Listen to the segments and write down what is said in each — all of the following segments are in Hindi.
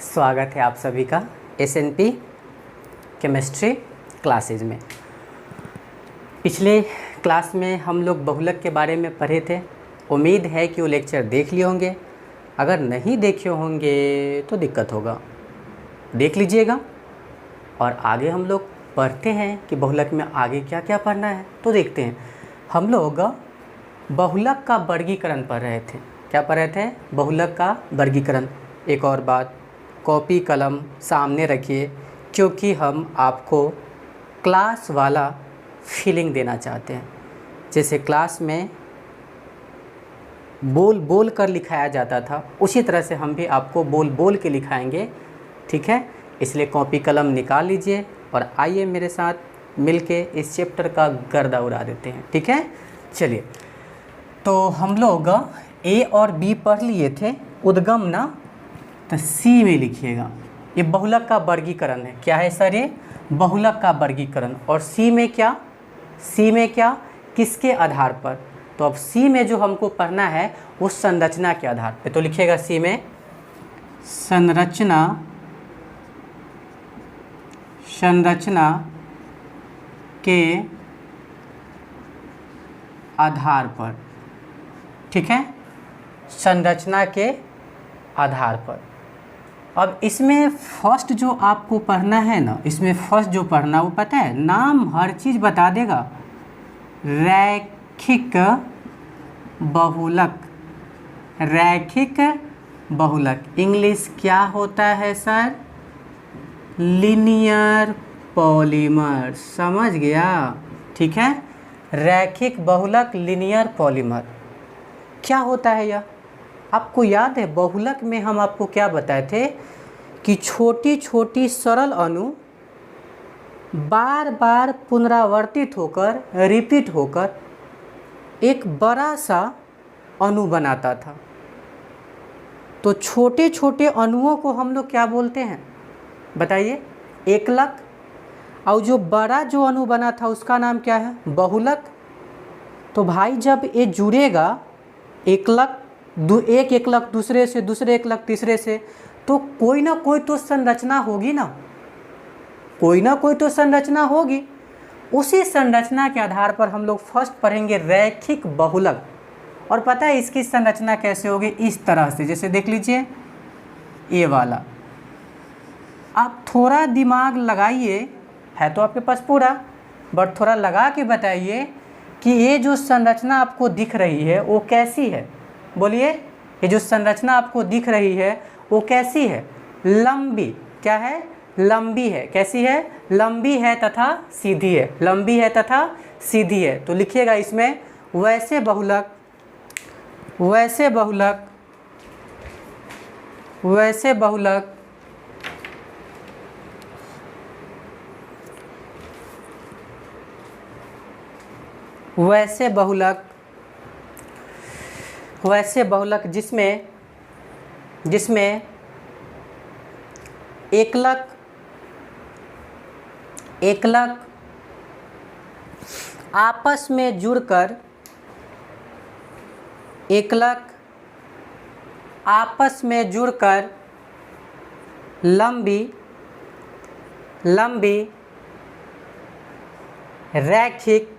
स्वागत है आप सभी का एसएनपी केमिस्ट्री क्लासेज में। पिछले क्लास में हम लोग बहुलक के बारे में पढ़े थे। उम्मीद है कि वो लेक्चर देख लिए होंगे। अगर नहीं देखे होंगे तो दिक्कत होगा, देख लीजिएगा। और आगे हम लोग पढ़ते हैं कि बहुलक में आगे क्या क्या पढ़ना है। तो देखते हैं, हम लोग बहुलक का वर्गीकरण पढ़ रहे थे। क्या पढ़ रहे थे? बहुलक का वर्गीकरण। एक और बात, कॉपी कलम सामने रखिए क्योंकि हम आपको क्लास वाला फीलिंग देना चाहते हैं। जैसे क्लास में बोल बोल कर लिखाया जाता था, उसी तरह से हम भी आपको बोल बोल के लिखाएंगे, ठीक है? इसलिए कॉपी कलम निकाल लीजिए और आइए मेरे साथ मिलके इस चैप्टर का गर्दा उड़ा देते हैं, ठीक है? चलिए, तो हम लोग ए और बी पढ़ लिए थे। उद्गम ना, तो सी में लिखिएगा। ये बहुलक का वर्गीकरण है। क्या है सर? ये बहुलक का वर्गीकरण। और सी में क्या? सी में क्या? किसके आधार पर? तो अब सी में जो हमको पढ़ना है वो संरचना के आधार पर। तो लिखिएगा सी में संरचना, संरचना के आधार पर, ठीक है? संरचना के आधार पर। अब इसमें फर्स्ट जो आपको पढ़ना है ना, इसमें फर्स्ट जो पढ़ना वो पता है, नाम हर चीज़ बता देगा। रैखिक बहुलक, रैखिक बहुलक। इंग्लिश क्या होता है सर? Linear polymer. समझ गया? ठीक है, रैखिक बहुलक, लीनियर पॉलीमर। क्या होता है यह? आपको याद है बहुलक में हम आपको क्या बताए थे कि छोटी छोटी सरल अणु बार बार पुनरावर्तित होकर, रिपीट होकर एक बड़ा सा अणु बनाता था। तो छोटे छोटे अणुओं को हम लोग क्या बोलते हैं बताइए? एकलक। और जो बड़ा जो अणु बना था उसका नाम क्या है? बहुलक। तो भाई जब ये जुड़ेगा, एकलक, एक एकलक दूसरे से, दूसरे एकलक तीसरे से, तो कोई ना कोई तो संरचना होगी ना, कोई ना कोई तो संरचना होगी। उसी संरचना के आधार पर हम लोग फर्स्ट पढ़ेंगे रैखिक बहुलक। और पता है इसकी संरचना कैसे होगी? इस तरह से, जैसे देख लीजिए ये वाला। आप थोड़ा दिमाग लगाइए, है तो आपके पास पूरा, बट थोड़ा लगा के बताइए कि ये जो संरचना आपको दिख रही है वो कैसी है? बोलिए, ये जो संरचना आपको दिख रही है वो कैसी है? लंबी। क्या है? लंबी है। कैसी है? लंबी है तथा सीधी है। लंबी है तथा सीधी है। तो लिखिएगा इसमें वैसे बहुलक, वैसे बहुलक, वैसे बहुलक, वैसे बहुलक, वैसे बहुलक जिसमें जिसमें एकलक, एकलक आपस में जुड़कर, एकलक आपस में जुड़कर लंबी, लंबी रैखिक,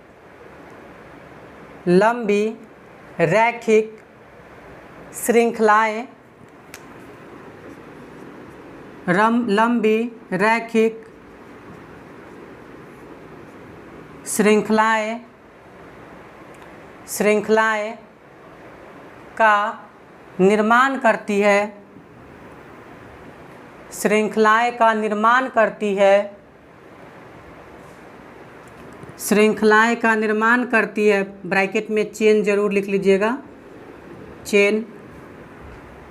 लंबी रैखिक श्रृंखलाएं, लंबी रैखिक श्रृंखलाएं, श्रृंखलाएं का निर्माण करती है, श्रृंखलाएं का निर्माण करती है, श्रृंखलाएं का निर्माण करती है। ब्रैकेट में चेन जरूर लिख लीजिएगा। चेन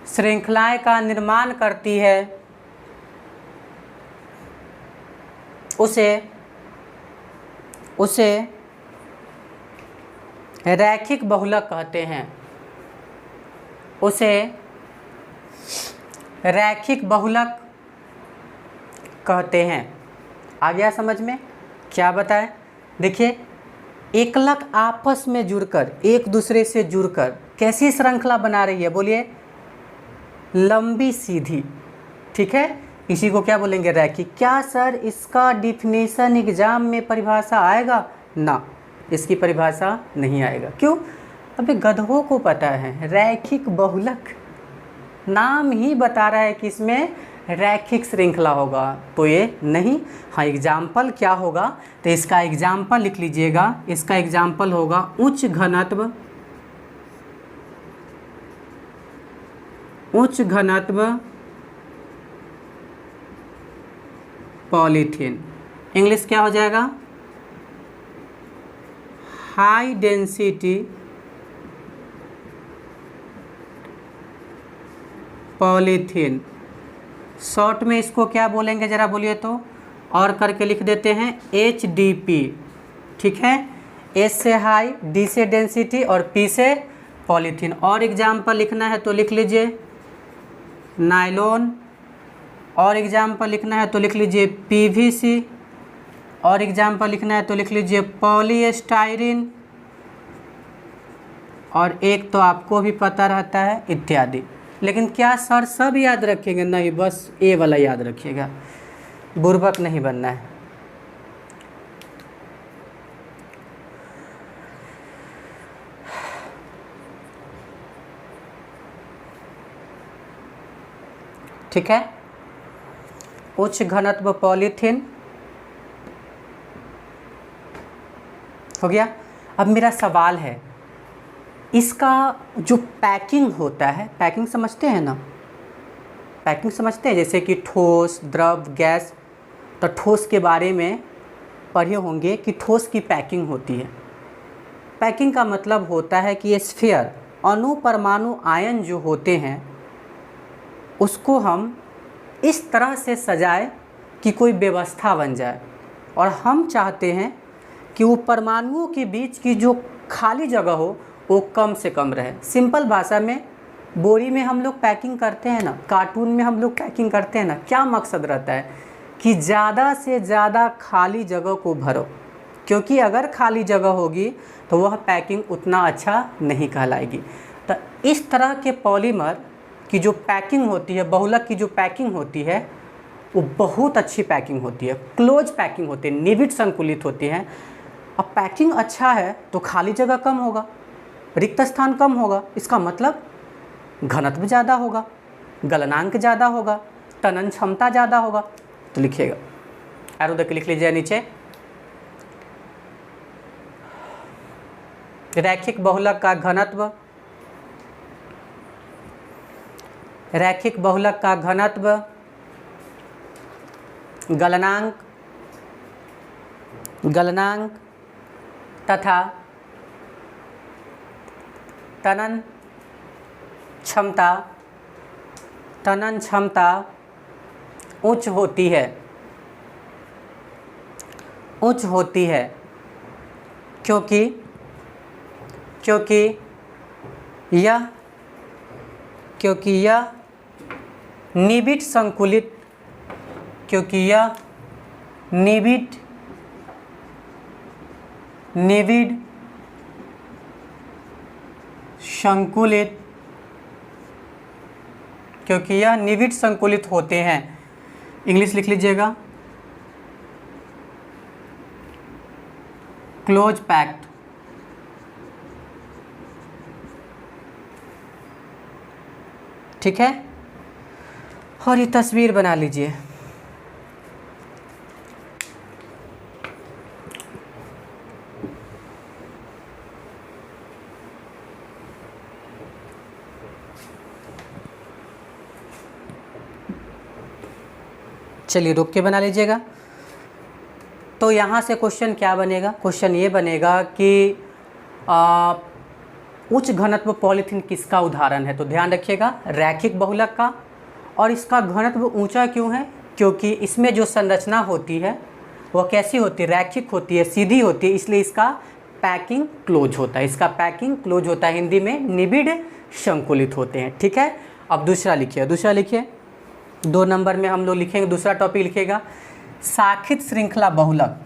श्रृंखलाएं का निर्माण करती है, उसे उसे रैखिक बहुलक कहते हैं। उसे रैखिक बहुलक कहते हैं। आ गया समझ में? क्या बताएं? देखिए, एकलक आपस में जुड़कर, एक दूसरे से जुड़कर कैसी श्रृंखला बना रही है? बोलिए, लंबी सीधी। ठीक है, इसी को क्या बोलेंगे, रैखिक। क्या सर इसका डिफिनेशन एग्जाम में परिभाषा आएगा? ना, इसकी परिभाषा नहीं आएगा। क्यों? अबे गधों को पता है, रैखिक बहुलक नाम ही बता रहा है कि इसमें रैखिक श्रृंखला होगा, तो ये नहीं। हाँ, एग्जाम्पल क्या होगा, तो इसका एग्जाम्पल लिख लीजिएगा। इसका एग्जाम्पल होगा उच्च घनत्व पॉलीथीन। इंग्लिश क्या हो जाएगा, हाई डेंसिटी पॉलीथीन। शॉर्ट में इसको क्या बोलेंगे ज़रा बोलिए तो, और करके लिख देते हैं HDP। ठीक है, S से हाई, D से डेंसिटी और P से पॉलीथीन। और एग्जाम्पल लिखना है तो लिख लीजिए नायलॉन, और एग्जाम्पल लिखना है तो लिख लीजिए PVC, और एग्जाम्पल लिखना है तो लिख लीजिए पॉलीस्टाइरीन, और एक तो आपको भी पता रहता है इत्यादि। लेकिन क्या सर सब याद रखेंगे? नहीं, बस ए वाला याद रखिएगा, बुर्बक नहीं बनना है। ठीक है, उच्च घनत्व पॉलीथीन हो गया। अब मेरा सवाल है, इसका जो पैकिंग होता है, पैकिंग समझते हैं ना, पैकिंग समझते हैं, जैसे कि ठोस, द्रव, गैस। तो ठोस के बारे में पढ़े होंगे कि ठोस की पैकिंग होती है। पैकिंग का मतलब होता है कि ये स्फीयर, अणु परमाणु आयन जो होते हैं उसको हम इस तरह से सजाए कि कोई व्यवस्था बन जाए, और हम चाहते हैं कि वो परमाणुओं के बीच की जो खाली जगह हो वो कम से कम रहे। सिंपल भाषा में, बोरी में हम लोग पैकिंग करते हैं ना, कार्टून में हम लोग पैकिंग करते हैं ना, क्या मकसद रहता है कि ज़्यादा से ज़्यादा खाली जगह को भरो, क्योंकि अगर खाली जगह होगी तो वह पैकिंग उतना अच्छा नहीं कहलाएगी। तो इस तरह के पॉलीमर की जो पैकिंग होती है, बहुलक की जो पैकिंग होती है, वो बहुत अच्छी पैकिंग होती है, क्लोज पैकिंग होती है, निविड संकुलित होती है। अब पैकिंग अच्छा है तो खाली जगह कम होगा, रिक्त स्थान कम होगा, इसका मतलब घनत्व ज़्यादा होगा, गलनांक ज़्यादा होगा, तनन क्षमता ज़्यादा होगा। तो लिखिएगा, एरो देके लिख लीजिए नीचे, रैखिक बहुलक का घनत्व, रैखिक बहुलक का घनत्व, गलनांक तथा तनन क्षमता उच्च होती है, क्योंकि यह निबिड संकुलित, क्योंकि यह निविड संकुलित होते हैं। इंग्लिश लिख लीजिएगा, क्लोज पैक्ड। ठीक है, और ये तस्वीर बना लीजिए। चलिए रुक के बना लीजिएगा। तो यहाँ से क्वेश्चन क्या बनेगा, क्वेश्चन ये बनेगा कि उच्च घनत्व पॉलीथीन किसका उदाहरण है। तो ध्यान रखिएगा, रैखिक बहुलक का। और इसका घनत्व ऊंचा क्यों है? क्योंकि इसमें जो संरचना होती है वह कैसी होती है, रैखिक होती है, सीधी होती है, इसलिए इसका पैकिंग क्लोज होता है। इसका पैकिंग क्लोज होता है, हिंदी में निबिड संकुलित होते हैं। ठीक है, अब दूसरा लिखिए, 2 नंबर में हम लोग लिखेंगे, दूसरा टॉपिक लिखिएगा शाखित श्रृंखला बहुलक।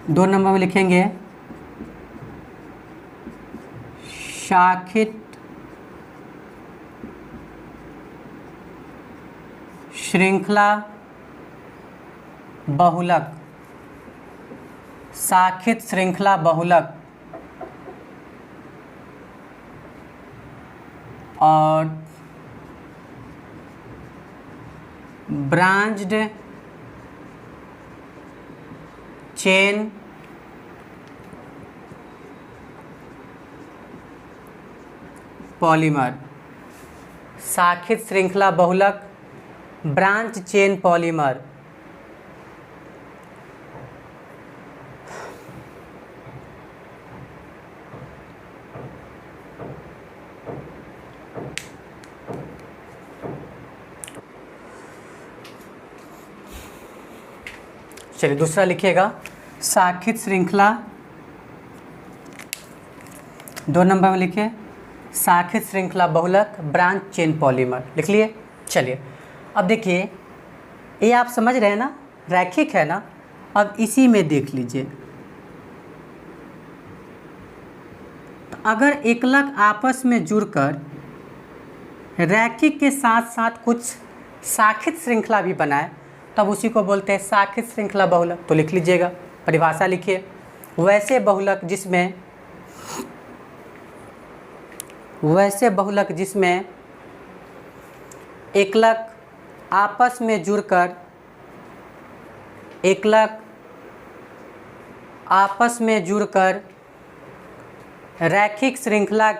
2 नंबर में लिखेंगे शाखित श्रृंखला बहुलक, शाखित श्रृंखला बहुलक और ब्रांच्ड चेन पॉलीमर, शाखित श्रृंखला बहुलक ब्रांच चेन पॉलीमर। चलिए दूसरा लिखिएगा, शाखित श्रृंखला, 2 नंबर में लिखिए शाखित श्रृंखला बहुलक ब्रांच चेन पॉलीमर, लिख लिए। चलिए अब देखिए, ये आप समझ रहे हैं ना, रैखिक है ना। अब इसी में देख लीजिए, अगर एकलक आपस में जुड़कर रैखिक के साथ साथ कुछ शाखित श्रृंखला भी बनाए तब उसी को बोलते हैं शाखित श्रृंखला बहुलक। तो लिख लीजिएगा, परिभाषा लिखिए, वैसे बहुलक जिसमें एकलक आपस में जुड़कर रैखिक श्रृंखला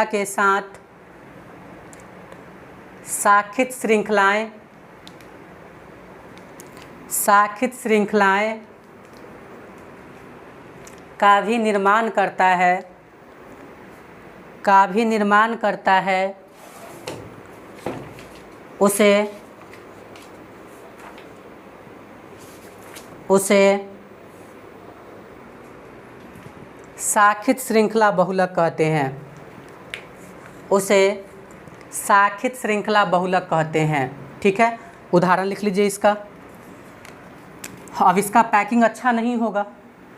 के साथ शाखित श्रृंखलाएं का भी निर्माण करता है, उसे शाखित श्रृंखला बहुलक कहते हैं। ठीक है, उदाहरण लिख लीजिए इसका। अब इसका पैकिंग अच्छा नहीं होगा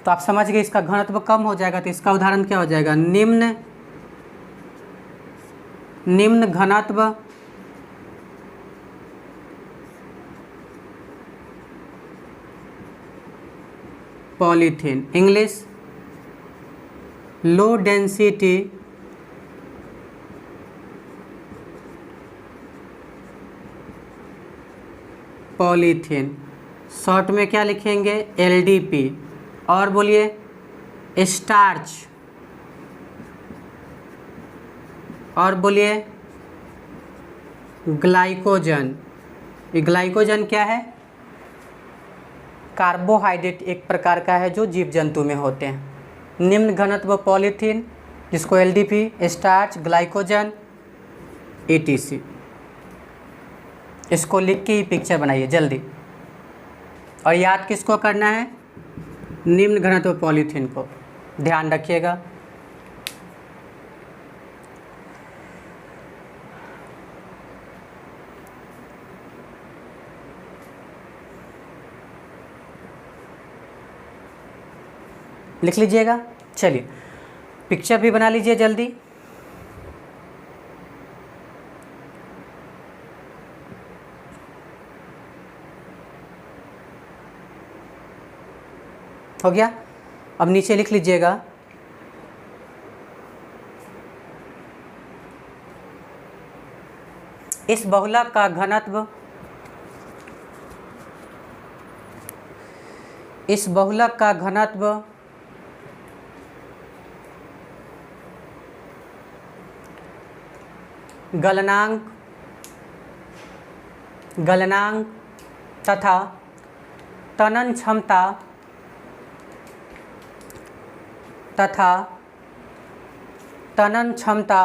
तो आप समझ गए, इसका घनत्व कम हो जाएगा। तो इसका उदाहरण क्या हो जाएगा, निम्न घनत्व polythene, English low density polythene, short में क्या लिखेंगे, LDP। और बोलिए स्टार्च, और बोलिए ग्लाइकोजन। ये ग्लाइकोजन क्या है, कार्बोहाइड्रेट एक प्रकार का है जो जीव जंतु में होते हैं। निम्न घनत्व पॉलीथीन जिसको LDP, स्टार्च, ग्लाइकोजन, ETC। इसको लिख के ही पिक्चर बनाइए जल्दी। और याद किसको करना है, निम्न घनत्व पॉलीथीन को, ध्यान रखिएगा। लिख लीजिएगा। चलिए पिक्चर भी बना लीजिए जल्दी। हो गया। अब नीचे लिख लीजिएगा, इस बहुलक का घनत्व गलनांक तथा तनन क्षमता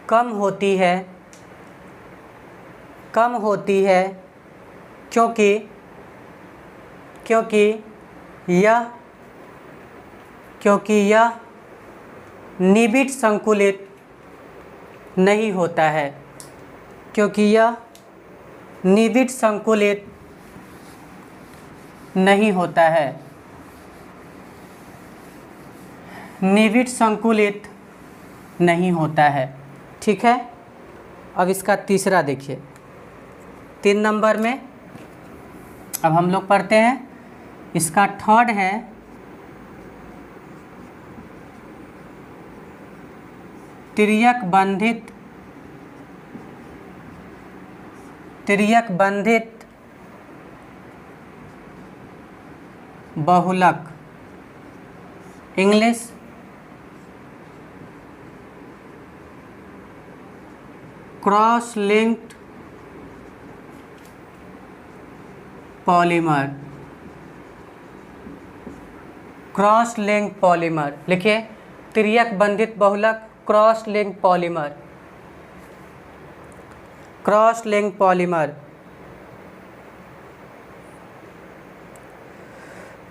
कम होती है क्योंकि यह निबिड़ संकुलित नहीं होता है, क्योंकि यह निबिड़ संकुलित नहीं होता है, निविड संकुलित नहीं होता है। ठीक है, अब इसका तीसरा देखिए, 3 नंबर में अब हम लोग पढ़ते हैं, इसका थर्ड है तिर्यक बंधित बहुलक, English cross linked polymer, cross link polymer लिखिए, तिर्यक बंधित बहुलक cross link polymer, cross link polymer,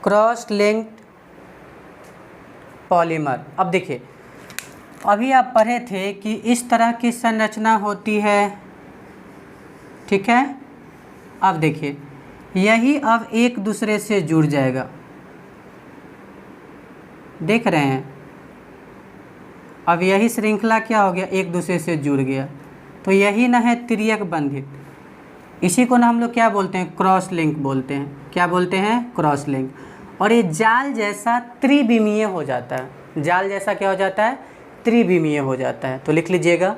cross linked polymer. अब देखिए, अभी आप पढ़े थे कि इस तरह की संरचना होती है, ठीक है। अब देखिए, यही अब एक दूसरे से जुड़ जाएगा, देख रहे हैं, अब यही श्रृंखला क्या हो गया, एक दूसरे से जुड़ गया, तो यही ना है तिर्यक बंधित, इसी को ना हम लोग क्या बोलते हैं, क्रॉस लिंक बोलते हैं। क्या बोलते हैं, क्रॉस लिंक। और ये जाल जैसा त्रिविमीय हो जाता है, जाल जैसा क्या हो जाता है, त्रिविमीय हो जाता है। तो लिख लीजिएगा,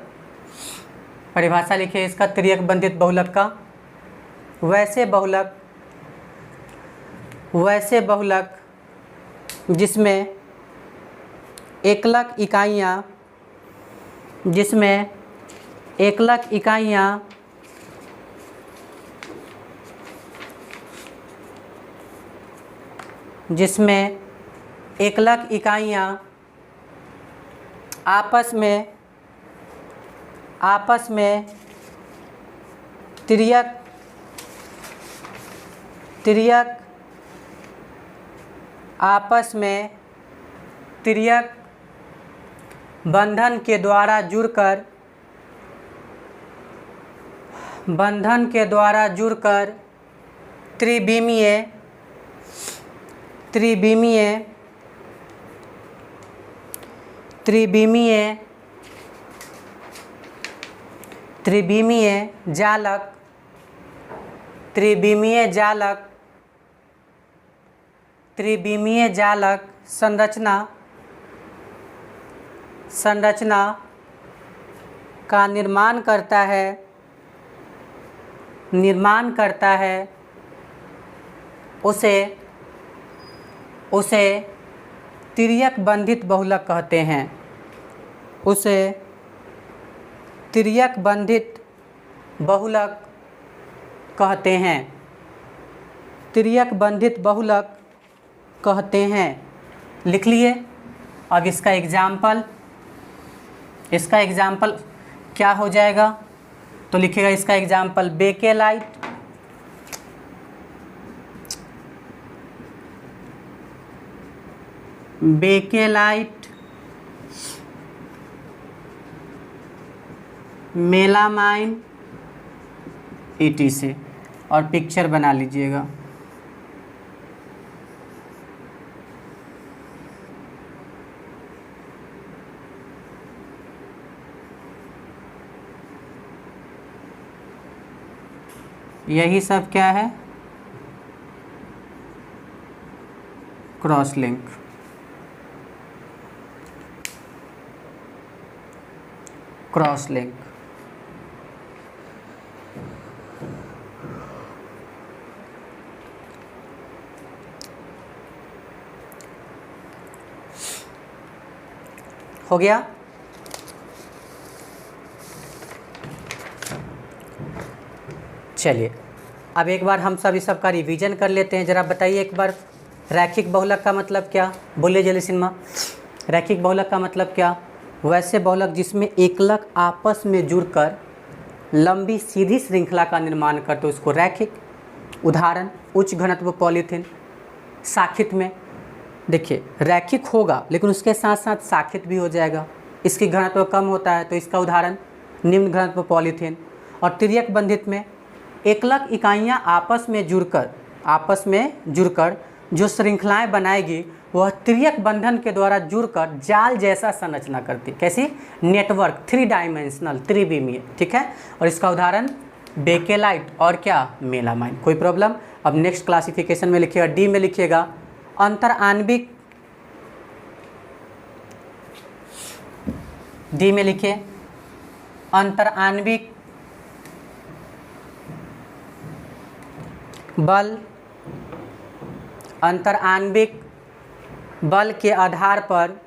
परिभाषा लिखिए इसका, तिर्यक बंधित बहुलक का, वैसे बहुलक जिसमें एकलक इकाइयाँ आपस में तिर्यक बंधन के द्वारा जुड़कर त्रिविमीय जालक संरचना का निर्माण करता है, उसे तिर्यक बंधित बहुलक कहते हैं, उसे तिर्यक बंधित बहुलक कहते हैं, तिर्यक बंधित बहुलक कहते हैं। लिख लिए। अब इसका एग्जाम्पल क्या हो जाएगा, तो लिखिएगा इसका एग्जाम्पल, बेकेलाइट, मेलामाइन ETC, और पिक्चर बना लीजिएगा। यही सब क्या है, क्रॉस लिंक। क्रॉस लिंक हो गया। चलिए, अब एक बार हम सब इस सब का रिवीजन कर लेते हैं। ज़रा बताइए एक बार, रैखिक बहुलक का मतलब क्या, बोलिए जल्दी सिन्हा। रैखिक बहुलक का मतलब क्या, वैसे बहुलक जिसमें एकलक आपस में जुड़कर लंबी सीधी श्रृंखला का निर्माण करते, उसको रैखिक। उदाहरण, उच्च घनत्व पॉलीथीन। साखित में देखिए, रैखिक होगा लेकिन उसके साथ साथ साखित भी हो जाएगा, इसकी घनत्व कम होता है, तो इसका उदाहरण निम्न घनत्व पॉलीथीन। और तिर्यक बंधित में एकलक इकाइयाँ आपस में जुड़कर आपस में जुड़कर जो श्रृंखलाएं बनाएगी वह त्रियक बंधन के द्वारा जुड़कर जाल जैसा संरचना करती। कैसी? नेटवर्क, 3 डायमेंशनल, त्रिविमीय। ठीक है, और इसका उदाहरण बेकेलाइट और क्या, मेलामाइन। कोई प्रॉब्लम? अब नेक्स्ट क्लासिफिकेशन में लिखिएगा, डी में लिखिएगा अंतर आणविक, डी में लिखिए अंतर आणविक बल, अंतर आणविक बल के आधार पर,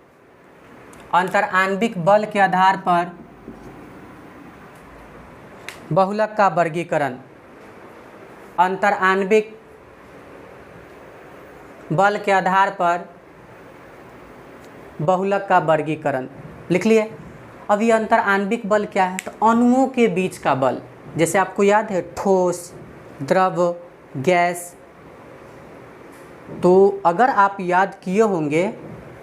अंतर आणविक बल के आधार पर बहुलक का वर्गीकरण, अंतर आणविक बल के आधार पर बहुलक का वर्गीकरण। लिख लिए। अब ये अंतर आणविक बल क्या है? तो अणुओं के बीच का बल। जैसे आपको याद है ठोस, द्रव, गैस। तो अगर आप याद किए होंगे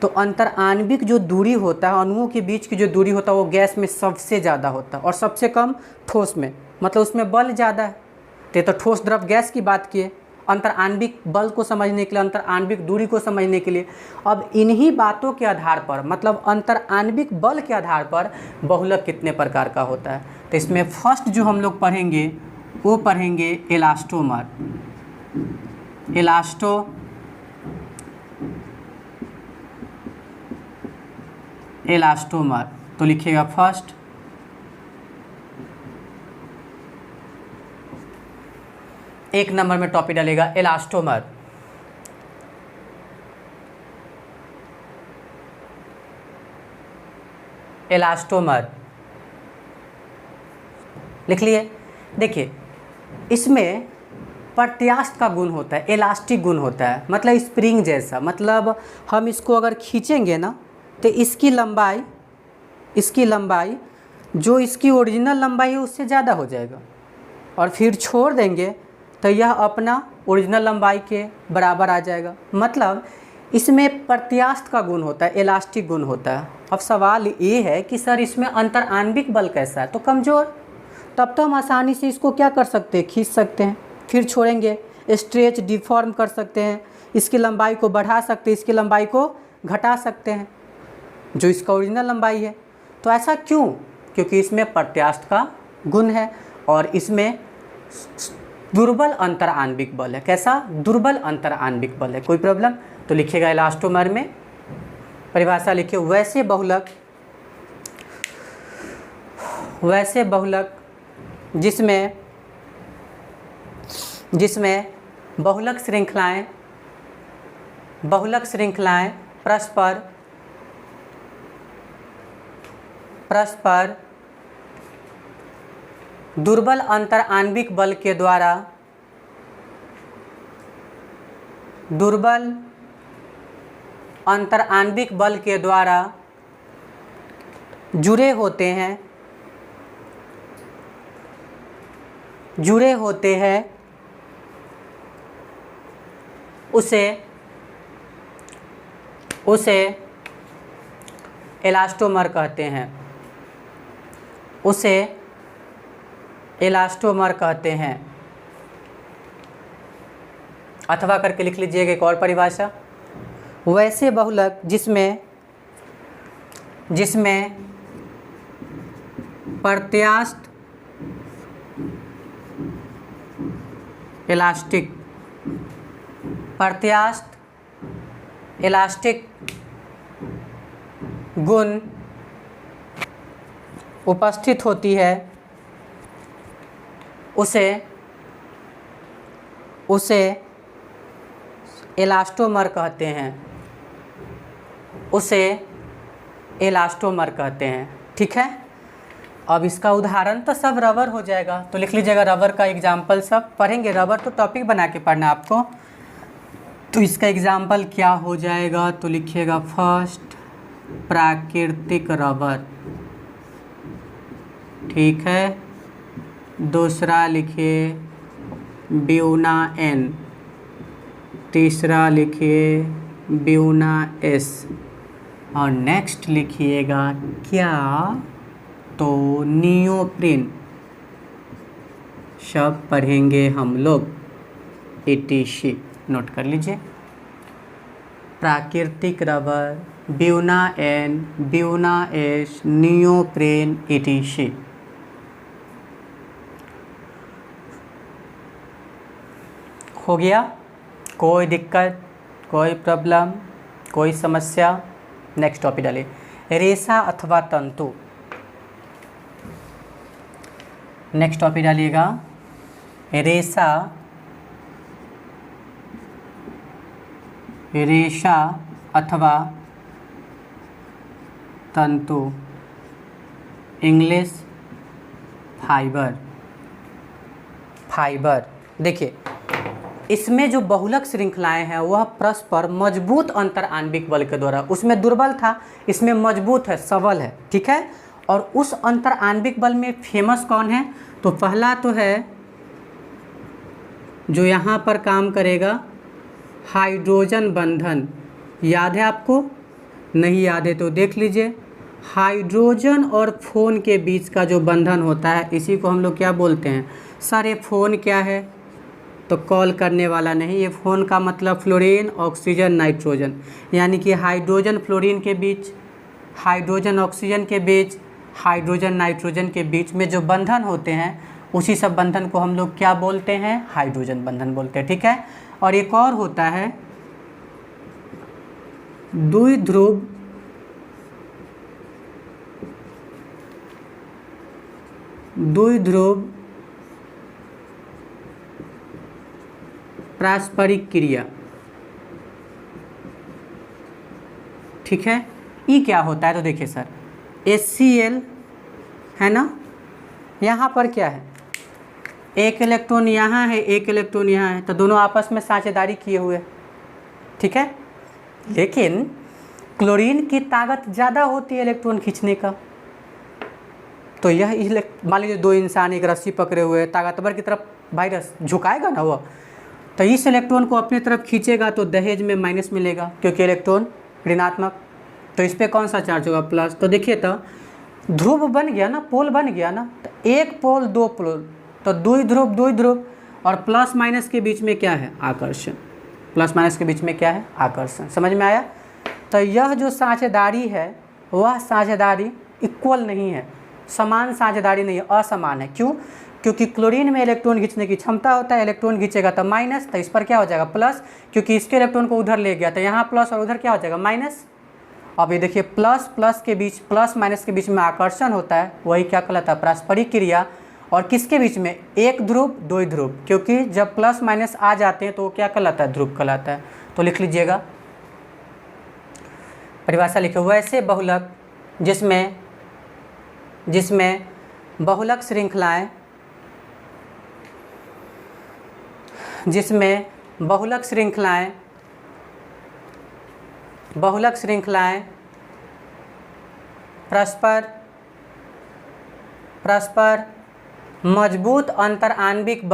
तो अंतर आणविक जो दूरी होता है, अणुओं के बीच की जो दूरी होता है, वो गैस में सबसे ज़्यादा होता है और सबसे कम ठोस में, मतलब उसमें बल ज़्यादा है। तो ठोस, द्रव, गैस की बात किए अंतर आणविक बल को समझने के लिए, अंतर आणविक दूरी को समझने के लिए। अब इन्हीं बातों के आधार पर, मतलब अंतर आणविक बल के आधार पर बहुलक कितने प्रकार का होता है। तो इसमें फर्स्ट जो हम लोग पढ़ेंगे वो पढ़ेंगे इलास्टोमर। इलास्टोमर तो लिखिएगा फर्स्ट, एक नंबर में टॉपिक डालेगा इलास्टोमर। इलास्टोमर लिख लिए। देखिए इसमें प्रत्यास्थ का गुण होता है, इलास्टिक गुण होता है, मतलब स्प्रिंग जैसा। मतलब हम इसको अगर खींचेंगे ना तो इसकी लंबाई जो इसकी ओरिजिनल लंबाई है उससे ज़्यादा हो जाएगा, और फिर छोड़ देंगे तो यह अपना ओरिजिनल लंबाई के बराबर आ जाएगा। मतलब इसमें प्रत्यास्थ का गुण होता है, इलास्टिक गुण होता है। अब सवाल ये है कि सर इसमें अंतर आणविक बल कैसा है? तो कमज़ोर। तब तो हम आसानी से इसको क्या कर सकते हैं, खींच सकते हैं, फिर छोड़ेंगे, स्ट्रेच, डिफॉर्म कर सकते हैं, इसकी लंबाई को बढ़ा सकते हैं, इसकी लंबाई को घटा सकते हैं, जो इसका ओरिजिनल लंबाई है। तो ऐसा क्यों? क्योंकि इसमें प्रत्यास्थ का गुण है और इसमें दुर्बल अंतर आणविक बल है। कैसा? दुर्बल अंतर आणविक बल है। कोई प्रॉब्लम? तो लिखिएगा इलास्टोमर में परिभाषा लिखिए, वैसे बहुलक जिसमें बहुलक श्रृंखलाएं परस्पर दुर्बल अंतर आणविक बल के द्वारा जुड़े होते हैं उसे इलास्टोमर कहते हैं। उसे इलास्टोमर कहते हैं। अथवा करके लिख लीजिएगा एक और परिभाषा, वैसे बहुलक जिसमें प्रत्यास्थ इलास्टिक गुण उपस्थित होती है, उसे इलास्टोमर कहते हैं। ठीक है। अब इसका उदाहरण तो सब रबर हो जाएगा, तो लिख लीजिएगा रबर का एग्जाम्पल। सब पढ़ेंगे रबर, तो टॉपिक बना के पढ़ना आपको। तो इसका एग्जाम्पल क्या हो जाएगा? तो लिखिएगा फर्स्ट प्राकृतिक रबर। ठीक है। दूसरा लिखिए ब्यूना एन, तीसरा लिखिए ब्यूना एस, और नेक्स्ट लिखिएगा क्या? तो नियोप्रीन। सब पढ़ेंगे हम लोग। ETC नोट कर लीजिए। प्राकृतिक rubber, Buena N, Buena S, नियोप्रेन ETC। हो गया? कोई दिक्कत, कोई प्रॉब्लम, कोई समस्या? नेक्स्ट टॉपिक डालिए, रेशा अथवा तंतु। नेक्स्ट टॉपिक डालिएगा, रेशा, रेशा अथवा तंतु, इंग्लिश फाइबर। फाइबर देखिए, इसमें जो बहुलक श्रृंखलाएं हैं वह परस्पर मजबूत अंतर आणविक बल के द्वारा, उसमें दुर्बल था, इसमें मजबूत है, सबल है, ठीक है। और उस अंतर आणविक बल में फेमस कौन है? तो पहला तो है जो यहाँ पर काम करेगा, हाइड्रोजन बंधन। याद है आपको? नहीं याद है तो देख लीजिए। हाइड्रोजन और फ़ोन के बीच का जो बंधन होता है इसी को हम लोग क्या बोलते हैं? सर ये फ़ोन क्या है? तो कॉल करने वाला नहीं, ये फ़ोन का मतलब फ्लोरीन, ऑक्सीजन, नाइट्रोजन, यानी कि हाइड्रोजन फ्लोरीन के बीच, हाइड्रोजन ऑक्सीजन के बीच, हाइड्रोजन नाइट्रोजन के बीच में जो बंधन होते हैं उसी सब बंधन को हम लोग क्या बोलते हैं? हाइड्रोजन बंधन बोलते हैं, ठीक है। और एक और होता है द्विध्रुव, द्विध्रुव पारस्परिक क्रिया, ठीक है। ये क्या होता है? तो देखिए सर, HCl है ना, यहाँ पर क्या है? एक इलेक्ट्रॉन यहाँ है, एक इलेक्ट्रॉन यहाँ है, तो दोनों आपस में साझेदारी किए हुए, ठीक है। लेकिन क्लोरीन की ताकत ज़्यादा होती है इलेक्ट्रॉन खींचने का, तो यह मान लीजिए दो इंसान एक रस्सी पकड़े हुए, ताकतवर की तरफ वायरस झुकाएगा ना वो, तो इस इलेक्ट्रॉन को अपनी तरफ खींचेगा तो दहेज में माइनस मिलेगा, क्योंकि इलेक्ट्रॉन ऋणात्मक, तो इस पर कौन सा चार्ज होगा? प्लस। तो देखिए तो ध्रुव बन गया ना, पोल बन गया ना, तो एक पोल दो पोल, तो द्विध्रुव द्विध्रुव, और प्लस माइनस के बीच में क्या है? आकर्षण। प्लस माइनस के बीच में क्या है? आकर्षण। समझ में आया? तो यह जो साझेदारी है वह साझेदारी इक्वल नहीं है, समान साझेदारी नहीं है, असमान है। क्यों? क्योंकि क्लोरीन में इलेक्ट्रॉन खींचने की क्षमता होता है, इलेक्ट्रॉन खींचेगा तो माइनस, तो इस पर क्या हो जाएगा? प्लस, क्योंकि इसके इलेक्ट्रॉन को उधर ले गया तो यहाँ प्लस और उधर क्या हो जाएगा? माइनस। अब ये देखिए, प्लस प्लस के बीच, प्लस माइनस के बीच में आकर्षण होता है, वही क्या कहलाता है? पारस्परिक क्रिया। और किसके बीच में? एक ध्रुव दो ध्रुव, क्योंकि जब प्लस माइनस आ जाते हैं तो वो क्या कहलाता है? ध्रुव कहलाता है। तो लिख लीजिएगा, परिभाषा लिखे, वैसे बहुलक जिसमें बहुलक श्रृंखलाएं, जिसमें बहुलक श्रृंखलाएं परस्पर मजबूत अंतर आणविक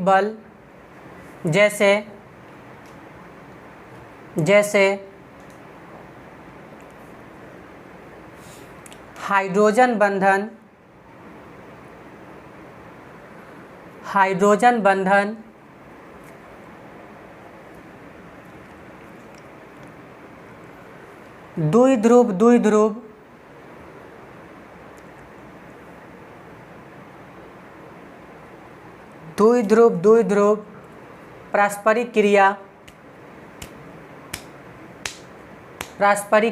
बल जैसे हाइड्रोजन बंधन, द्विध्रुव पारस्परिक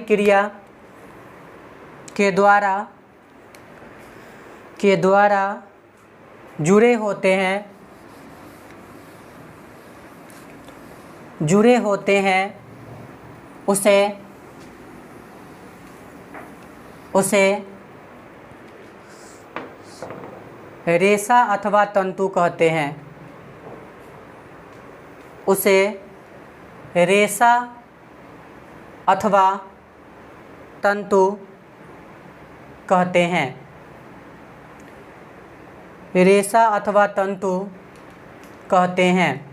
क्रिया के द्वारा जुड़े होते हैं, उसे रेशा अथवा तंतु कहते हैं। उसे रेशा अथवा तंतु कहते हैं। रेशा अथवा तंतु कहते हैं।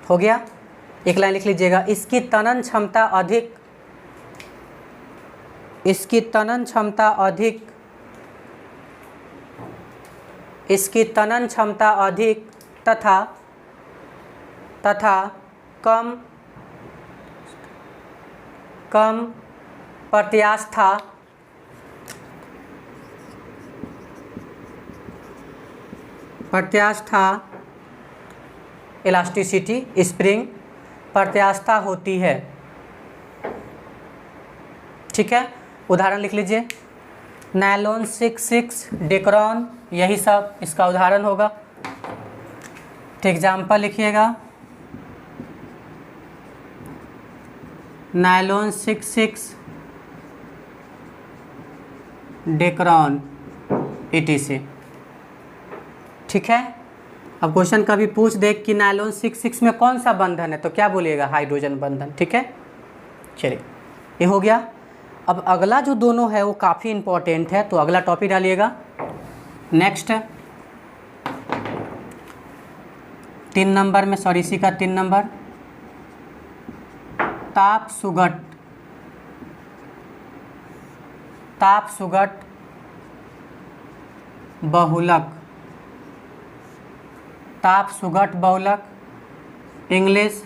हो गया? एक लाइन लिख लीजिएगा, इसकी तनन क्षमता अधिक इसकी तनन क्षमता अधिक, इसकी तनन क्षमता अधिक तथा कम प्रत्यास्था इलास्टिसिटी स्प्रिंग प्रत्यास्था होती है। ठीक है, उदाहरण लिख लीजिए, नायलॉन 66, डेक्रॉन, यही सब इसका उदाहरण होगा। तो एग्जाम्पल लिखिएगा, नायलॉन 66, डेक्रॉन etc। ठीक है, अब क्वेश्चन कभी पूछ दे कि नायलॉन 66 में कौन सा बंधन है, तो क्या बोलिएगा, हाइड्रोजन बंधन। ठीक है, चलिए ये हो गया। अब अगला जो दोनों है वो काफ़ी इम्पोर्टेंट है, तो अगला टॉपिक डालिएगा। नेक्स्ट 3 नंबर में, सॉरी इसी का 3 नंबर, ताप सुगट बहुलक, ताप सुगट बहुलक, English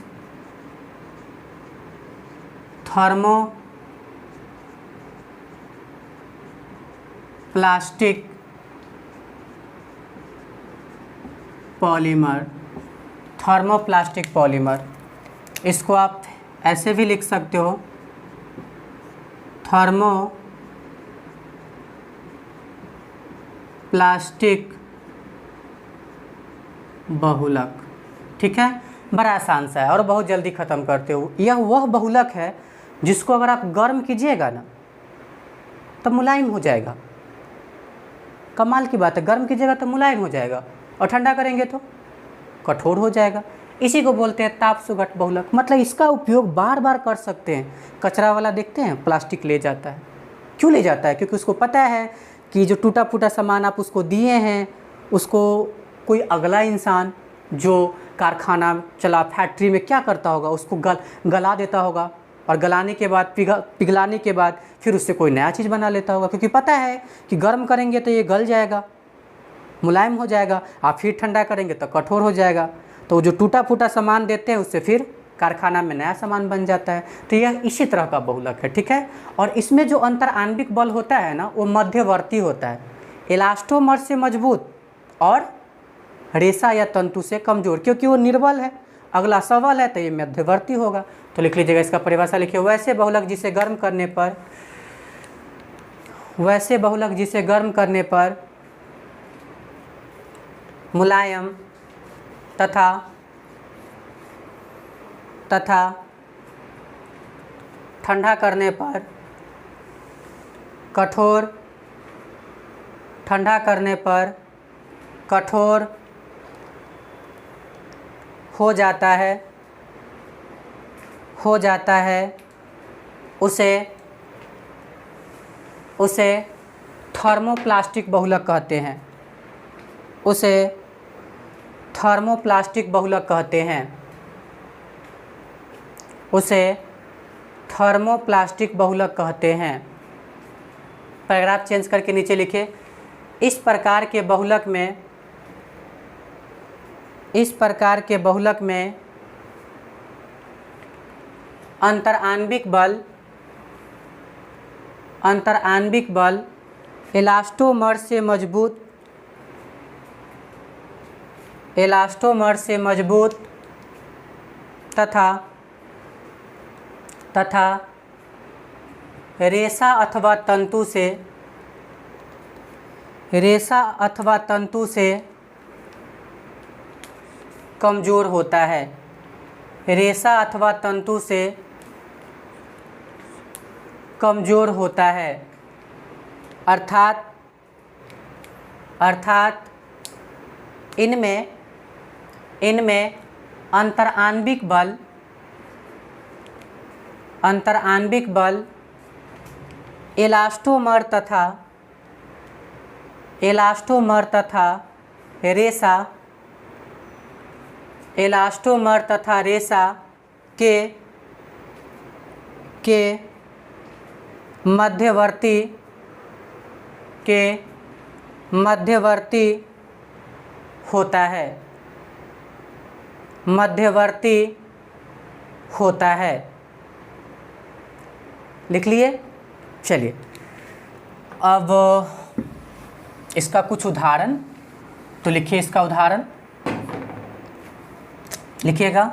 thermo plastic polymer, thermoplastic polymer. इसको आप ऐसे भी लिख सकते हो, थर्मो प्लास्टिक बहुलक। ठीक है, बड़ा आसान सा है और बहुत जल्दी ख़त्म करते हो। यह वह बहुलक है जिसको अगर आप गर्म कीजिएगा ना तो मुलायम हो जाएगा। कमाल की बात है, गर्म कीजिएगा तो मुलायम हो जाएगा और ठंडा करेंगे तो कठोर हो जाएगा। इसी को बोलते हैं ताप सुगट बहुलक। मतलब इसका उपयोग बार बार कर सकते हैं। कचरा वाला देखते हैं, प्लास्टिक ले जाता है। क्यों ले जाता है? क्योंकि उसको पता है कि जो टूटा फूटा सामान आप उसको दिए हैं, उसको कोई अगला इंसान जो कारखाना चला, फैक्ट्री में क्या करता होगा, उसको गला देता होगा और गलाने के बाद पिघलाने के बाद फिर उससे कोई नया चीज़ बना लेता होगा, क्योंकि पता है कि गर्म करेंगे तो ये गल जाएगा, मुलायम हो जाएगा, आप फिर ठंडा करेंगे तो कठोर हो जाएगा। तो जो टूटा फूटा सामान देते हैं उससे फिर कारखाना में नया सामान बन जाता है। तो यह इसी तरह का बहुलक है। ठीक है, और इसमें जो अंतर आणविक बल होता है ना, वो मध्यवर्ती होता है। इलास्टोमर से मजबूत और रेशा या तंतु से कमज़ोर, क्योंकि वो निर्बल है। अगला सबल है तो ये मध्यवर्ती होगा। तो लिख लीजिएगा, इसका परिभाषा लिखिए, वैसे बहुलक जिसे गर्म करने पर मुलायम तथा ठंडा करने पर कठोर हो जाता है, उसे थर्मोप्लास्टिक बहुलक कहते हैं। थर्मोप्लास्टिक बहुलक कहते हैं। पैराग्राफ चेंज करके नीचे लिखे, इस प्रकार के बहुलक में अंतर आणविक बल इलास्टोमर से मजबूत तथा रेशा अथवा तंतु से कमज़ोर होता है। रेशा अथवा तंतु से कमज़ोर होता है, अर्थात इनमें अंतर आणविक बल इलास्टोमर तथा रेशा के मध्यवर्ती के मध्यवर्ती होता है, मध्यवर्ती होता है। लिख लिए। चलिए अब इसका कुछ उदाहरण, तो लिखिए इसका उदाहरण, लिखिएगा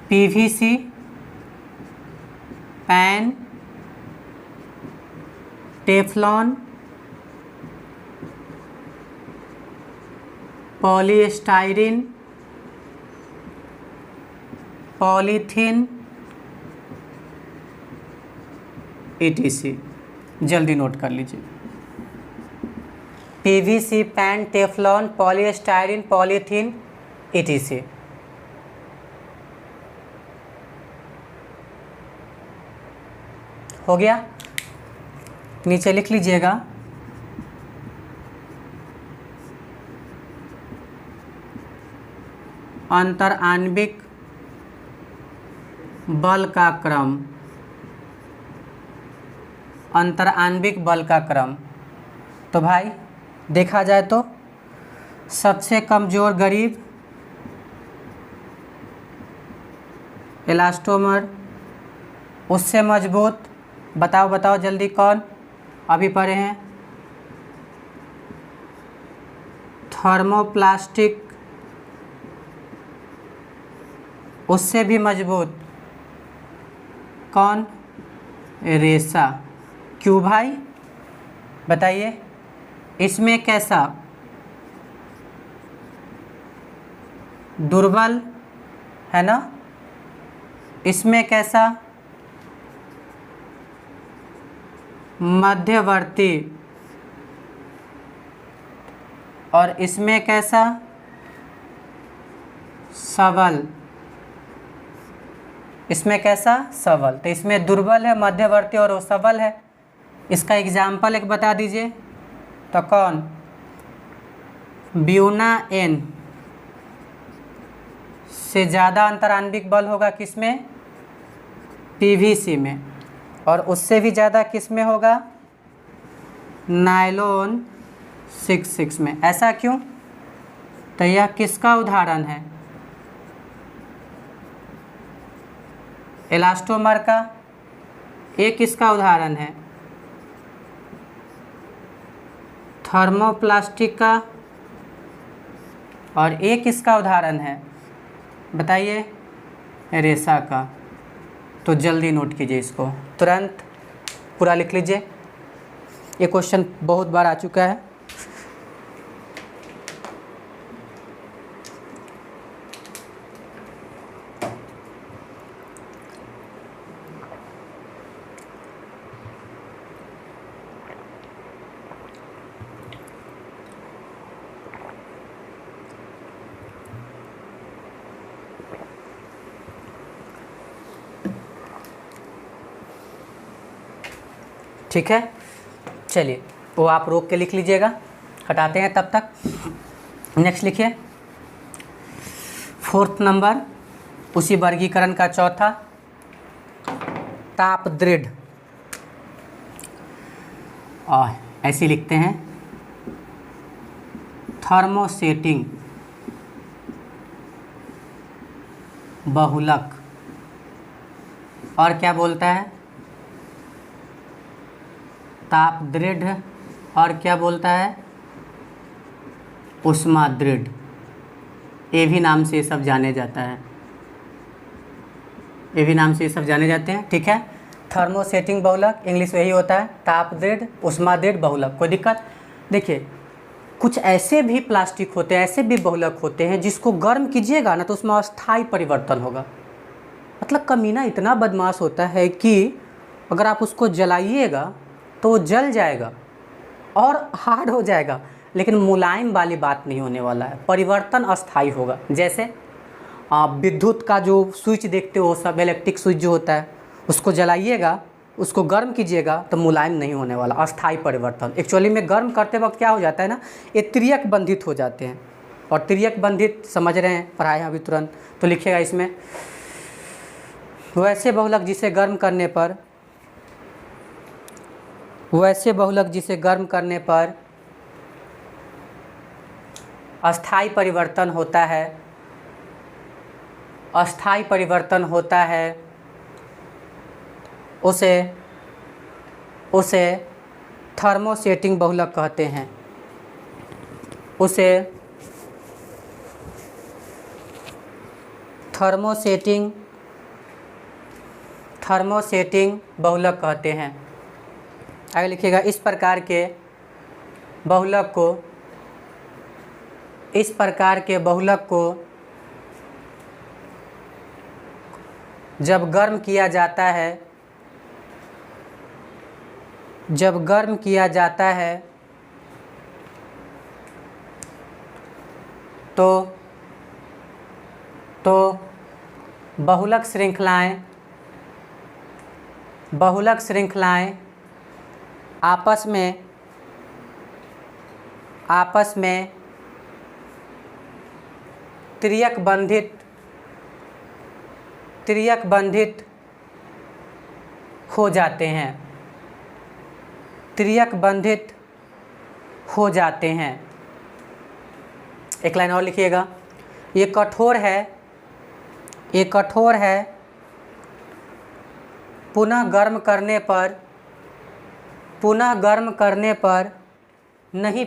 PVC pan, Teflon, polystyrene, polythene, etc. जल्दी नोट कर लीजिए। PVC pan, Teflon, polystyrene, polythene, etc. हो गया। नीचे लिख लीजिएगा अंतराण्विक बल का क्रम, अंतराण्विक बल का क्रम। तो भाई देखा जाए तो सबसे कमज़ोर गरीब इलास्टोमर, उससे मजबूत बताओ बताओ जल्दी कौन, अभी पढ़े हैं, थर्मोप्लास्टिक, उससे भी मजबूत कौन, रेसा। क्यों भाई बताइए, इसमें कैसा, दुर्बल है ना, इसमें कैसा, मध्यवर्ती, और इसमें कैसा, सबल, इसमें कैसा, सबल। तो इसमें दुर्बल है, मध्यवर्ती और वो सबल है। इसका एग्जाम्पल एक बता दीजिए, तो कौन, ब्यूना एन से ज़्यादा अंतराण्विक बल होगा किसमें, पीवीसी में, और उससे भी ज़्यादा किस में होगा, नायलॉन 66 में। ऐसा क्यों, तो यह किसका उदाहरण है, इलास्टोमर का। एक किसका उदाहरण है, थर्मोप्लास्टिक का, और एक किसका उदाहरण है बताइए, रेसा का। तो जल्दी नोट कीजिए इसको, तुरंत पूरा लिख लीजिए। ये क्वेश्चन बहुत बार आ चुका है। ठीक है, चलिए वो आप रोक के लिख लीजिएगा, हटाते हैं तब तक। नेक्स्ट लिखिए 4th नंबर, उसी वर्गीकरण का चौथा, ताप दृढ़। और ऐसे लिखते हैं थर्मोसेटिंग बहुलक। और क्या बोलता है, ताप दृढ़, और क्या बोलता है, उष्मा दृढ़। ये भी नाम से ये सब जाने जाता है, ये भी नाम से ये सब जाने जाते हैं। ठीक है, थर्मोसेटिंग बहुलक, इंग्लिश में यही होता है, ताप दृढ़, उष्मा दृढ़ बहुलक। कोई दिक्कत, देखिए कुछ ऐसे भी प्लास्टिक होते हैं, ऐसे भी बहुलक होते हैं जिसको गर्म कीजिएगा ना तो उसमें अस्थायी परिवर्तन होगा। मतलब कमीना इतना बदमाश होता है कि अगर आप उसको जलाइएगा तो वो जल जाएगा और हार्ड हो जाएगा, लेकिन मुलायम वाली बात नहीं होने वाला है, परिवर्तन अस्थायी होगा। जैसे विद्युत का जो स्विच देखते हो, सब इलेक्ट्रिक स्विच जो होता है, उसको जलाइएगा, उसको गर्म कीजिएगा तो मुलायम नहीं होने वाला, अस्थायी परिवर्तन। एक्चुअली में गर्म करते वक्त क्या हो जाता है ना, ये त्रियक बंधित हो जाते हैं, और त्रियक बंधित समझ रहे हैं, पढ़ाए हैं अभी तुरंत। तो लिखिएगा इसमें, वैसे बहुलक जिसे गर्म करने पर वैसे बहुलक जिसे गर्म करने पर अस्थायी परिवर्तन होता है, अस्थायी परिवर्तन होता है, उसे थर्मोसेटिंग बहुलक कहते हैं। उसे थर्मोसेटिंग बहुलक कहते हैं। आगे लिखिएगा, इस प्रकार के बहुलक को जब गर्म किया जाता है तो बहुलक श्रृंखलाएं आपस में त्रियक बंधित हो जाते हैं, एक लाइन और लिखिएगा, ये कठोर है, पुनः गर्म करने पर नहीं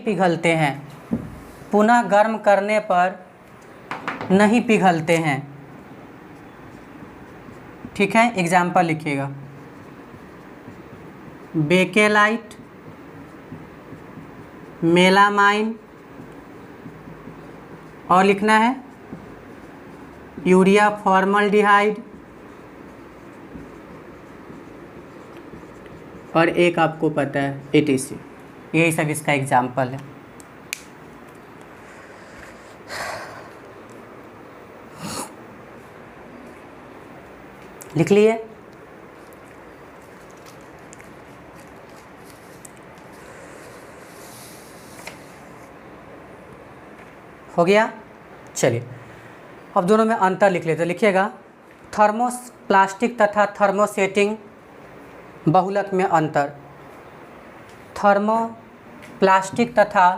पिघलते हैं, ठीक है। एग्जाम्पल लिखिएगा, बेकेलाइट, मेलामाइन, और लिखना है यूरिया फॉर्मल्डिहाइड, और एक आपको पता है ATC। यही सब इसका एग्जाम्पल है। लिख लिए? हो गया? चलिए अब दोनों में अंतर लिख लेते। लिखिएगा, थर्मोप्लास्टिक तथा थर्मोसेटिंग बहुलक में अंतर। थर्मोप्लास्टिक तथा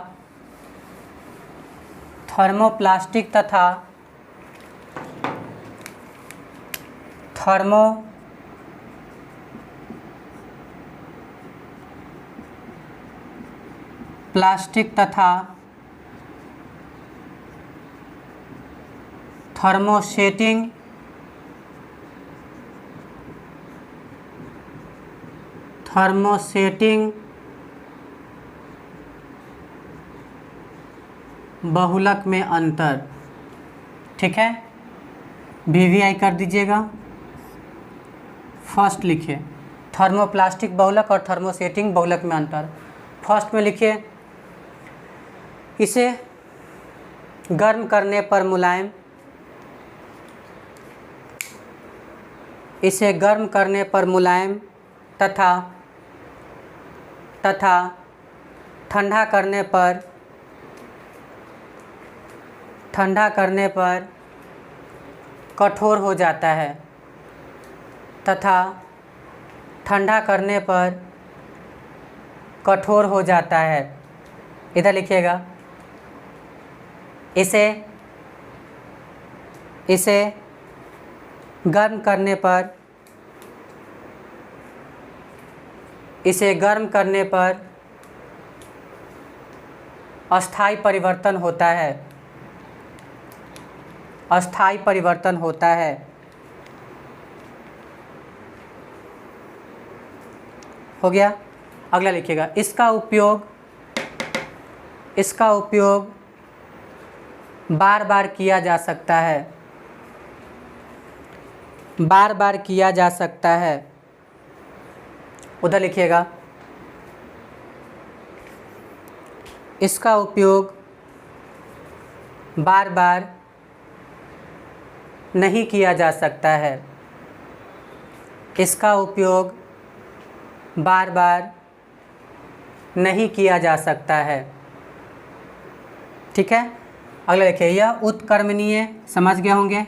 थर्मोसेटिंग बहुलक में अंतर, ठीक है। VVI कर दीजिएगा। फर्स्ट लिखिए, थर्मोप्लास्टिक बहुलक और थर्मोसेटिंग बहुलक में अंतर। फर्स्ट में लिखिए, इसे गर्म करने पर मुलायम तथा ठंडा करने पर कठोर हो जाता है तथा ठंडा करने पर कठोर हो जाता है। इधर लिखिएगा, इसे गर्म करने पर अस्थायी परिवर्तन होता है। हो गया? अगला लिखिएगा, इसका उपयोग बार बार किया जा सकता है। उधर लिखिएगा, इसका उपयोग बार बार नहीं किया जा सकता है। इसका उपयोग बार बार नहीं किया जा सकता है, ठीक है। अगला देखिए, यह उत्कर्मणीय, समझ गए होंगे,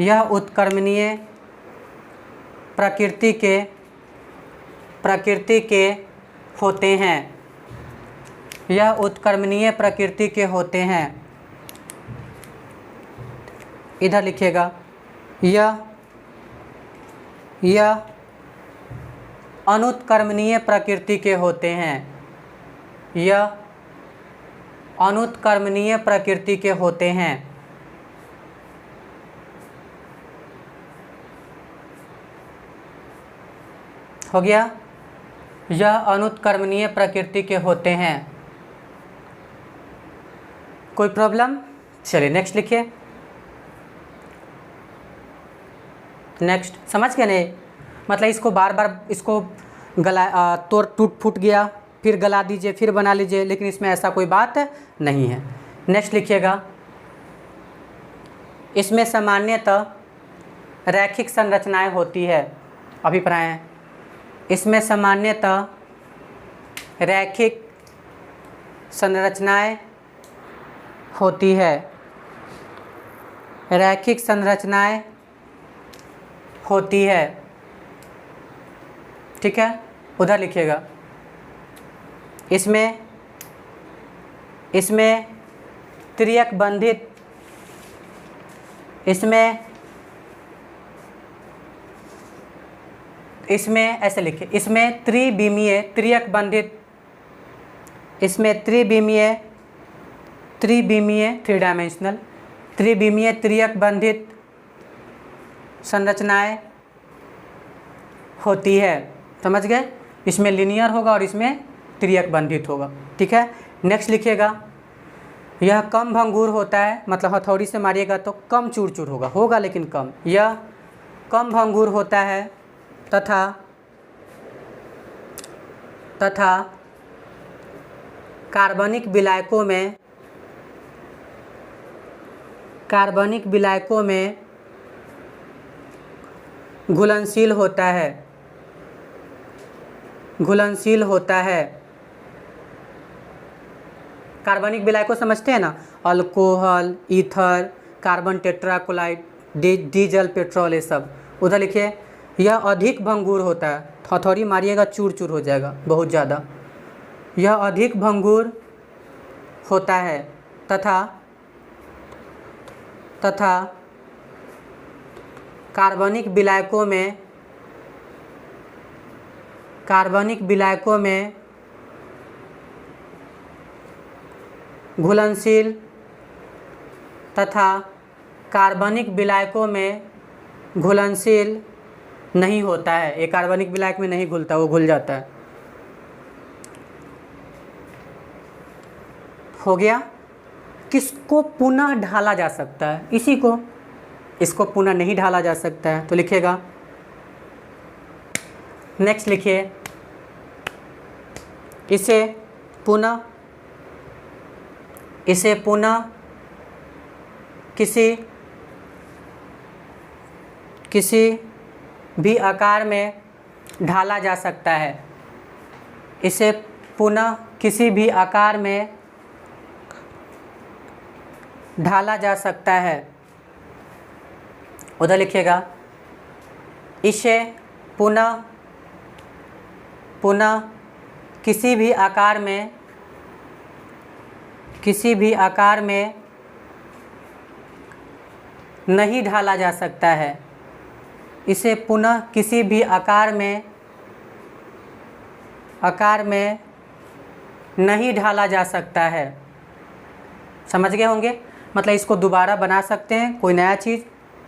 यह उत्क्रमणीय प्रकृति के होते हैं। यह उत्क्रमणीय प्रकृति के होते हैं। इधर लिखिएगा, यह अनुत्क्रमणीय प्रकृति के होते हैं। यह अनुत्क्रमणीय प्रकृति के होते हैं। हो गया, यह अनुत्क्रमणीय प्रकृति के होते हैं। कोई प्रॉब्लम? चलिए नेक्स्ट लिखिए। नेक्स्ट समझ गए नहीं? मतलब इसको बार बार इसको गला तोड़ टूट फूट गया, फिर गला दीजिए, फिर बना लीजिए, लेकिन इसमें ऐसा कोई बात नहीं है। नेक्स्ट लिखिएगा, इसमें सामान्यतः रैखिक संरचनाएं होती है। अभी पढ़ाएं। इसमें सामान्यतः रैखिक संरचनाएं होती है। रैखिक संरचनाएं होती है। ठीक है, उधर लिखिएगा, इसमें त्रियक बंधित, इसमें ऐसे लिखिए, इसमें त्रिविमीय त्रियक बंधित, इसमें त्रिविमीय 3 डायमेंशनल त्रिविमीय त्रियक बंधित संरचनाएं होती है। समझ गए? इसमें लीनियर होगा और इसमें त्रियक बंधित होगा। ठीक है, नेक्स्ट लिखिएगा, यह कम भंगुर होता है, मतलब हथौड़ी से मारिएगा तो कम चूर चूर होगा लेकिन कम। यह कम भंगुर होता है तथा कार्बनिक विलायकों में घुलनशील होता है। कार्बनिक विलायकों समझते हैं ना, alcohol, ether, carbon tetrachloride, diesel, petrol, ये सब। उधर लिखिए, यह अधिक भंगुर होता है, हथौड़ी मारिएगा चूर चूर हो जाएगा बहुत ज़्यादा। यह अधिक भंगुर होता है तथा कार्बनिक विलायकों में घुलनशील तथा कार्बनिक विलायकों में घुलनशील नहीं होता है। ये कार्बनिक विलायक में नहीं घुलता, वो घुल जाता है। हो गया। किसको पुनः ढाला जा सकता है? इसी को। इसको पुनः नहीं ढाला जा सकता है, तो लिखिएगा, नेक्स्ट लिखिए, इसे पुनः किसी भी आकार में ढाला जा सकता है। इसे पुनः किसी भी आकार में ढाला जा सकता है। उधर लिखिएगा, इसे पुनः किसी भी आकार में नहीं ढाला जा सकता है। इसे पुनः किसी भी आकार में नहीं ढाला जा सकता है। समझ गए होंगे? मतलब इसको दोबारा बना सकते हैं, कोई नया चीज़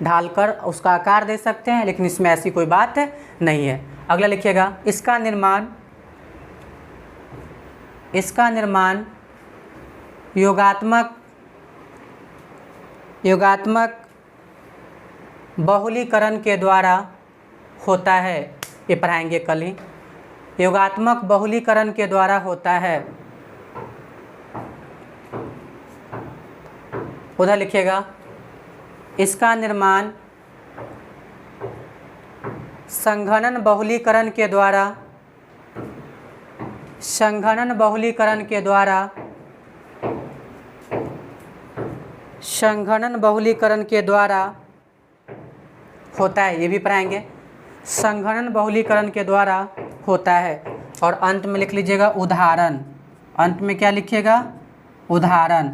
ढालकर उसका आकार दे सकते हैं, लेकिन इसमें ऐसी कोई बात नहीं है। अगला लिखिएगा, इसका निर्माण योगात्मक बहुलीकरण के द्वारा होता है। ये पढ़ाएंगे कल ही। योगात्मक बहुलीकरण के द्वारा होता है। उधर लिखिएगा, इसका निर्माण संघनन बहुलीकरण के द्वारा होता है, ये भी पढ़ाएंगे। संघनन बहुलीकरण के द्वारा होता है। और अंत में लिख लीजिएगा उदाहरण। अंत में क्या लिखिएगा? उदाहरण।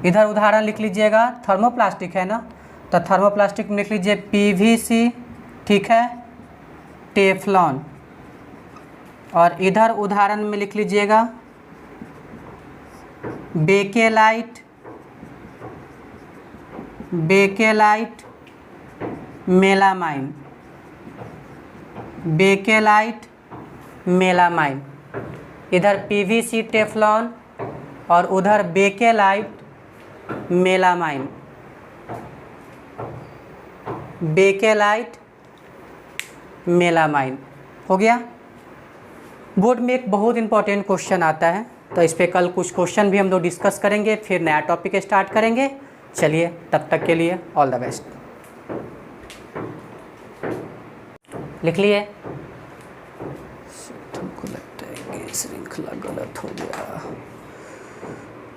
इधर उदाहरण लिख लीजिएगा, थर्मोप्लास्टिक है ना, तो थर्मोप्लास्टिक में लिख लीजिए पीवीसी, ठीक है, टेफ्लॉन। और इधर उदाहरण में लिख लीजिएगा bakelite, bakelite melamine, bakelite melamine. इधर पीवीसी टेफ्लॉन और उधर बेकेलाइट मेलामाइन, बेकेलाइट मेलामाइन। हो गया। बोर्ड में एक बहुत इंपॉर्टेंट क्वेश्चन आता है, तो इस पे कल कुछ क्वेश्चन भी हम लोग डिस्कस करेंगे, फिर नया टॉपिक स्टार्ट करेंगे। चलिए, तब तक के लिए ऑल द बेस्ट। लिख लिए? तुमको लगता है कि श्रृंखला गलत हो गया?